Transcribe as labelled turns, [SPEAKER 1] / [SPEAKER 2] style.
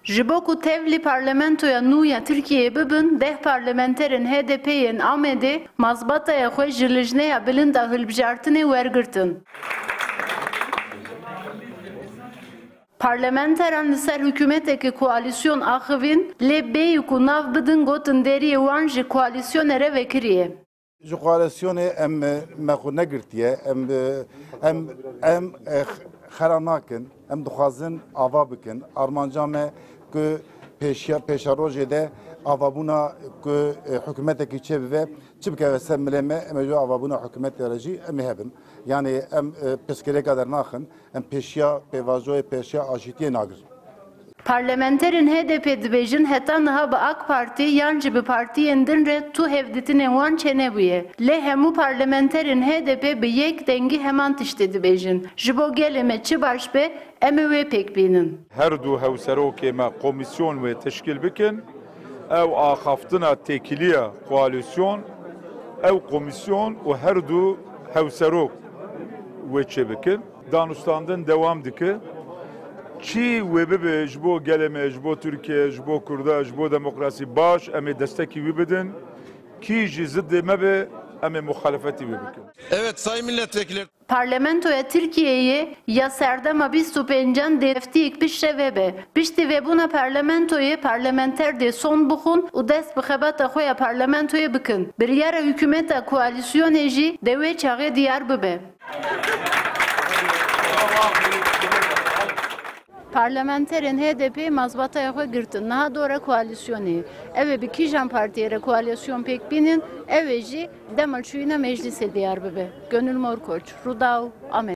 [SPEAKER 1] Ji bo ku tevlî parlamentoya nû ya Tirkiyeyê bibin, deh parlamenterên HDP'yên Amedê mazbataya xwe ji lijneya bilind a hilbijartinê wergirtin. Parlamenteran li ser hükûmetekî koalîsyon axivîn, lê bêyî ku nav bidin gotin deriyê wan ji koalîsyonê vekiriye.
[SPEAKER 2] Ji koalîsyonê em me xwe negirtiye, em xera nakin, em dixwazin ava bikin. Armanca me ku pêşa rojê de avabûna ku hikûmetekî çê bibe, çi bike ser milê me, em ê avabûna hikûmetê re jî em ê hebin. Yani em pirsgirêka dernaxin, em pêşiya pêvajoyê pêşiya ajîtiyê nagirin.
[SPEAKER 1] Parlamenterên HDP dibêjin heta niha bi AK Parti yan jî bi partiyên din re tu hevdîtinên wan çênebûye. Lê hemû parlamenterên HDP bi yek dengî heman tiştê dibêjin. Ji bo gelê me çi baş be, em ê wê pêk bînin.
[SPEAKER 3] Her du hewserokê me komisyon wê teşkil bikin, ew axaftina têkiliya koalîsyon, ew komisyon û her du hewserok wê çê bikin. Danûstandin dewam dike. Çi wê bibe ji bo gelê me, ji bo Tirkiye, ji bo Kurda, ji bo demokrasî baş, em ê destekî wî bidin. Kî jî ziddê me be, em ê muhalefetî wê bikin.
[SPEAKER 4] Evet sayın milletvekili.
[SPEAKER 1] Parlamentoya Tirkiye'yi ya serdema 25 deftiyik pişre vebe. Pişti ve buna parlamentoyu parlamenter de son buxun u dest bi xebata xoya parlamentoyu bikin. Bir yara hükümeta koalisyon eji dewe çağı diyar bibe. Parlamenterên HDP mazbataya xwe girtin. Niha dora koalisyonê. Ev ê bi kîjan partiyê re koalisyon pêk bînin, ev ê jî demal çûyîna meclisê diyar bibe. Gönül Morkoç, Rudaw, Amed.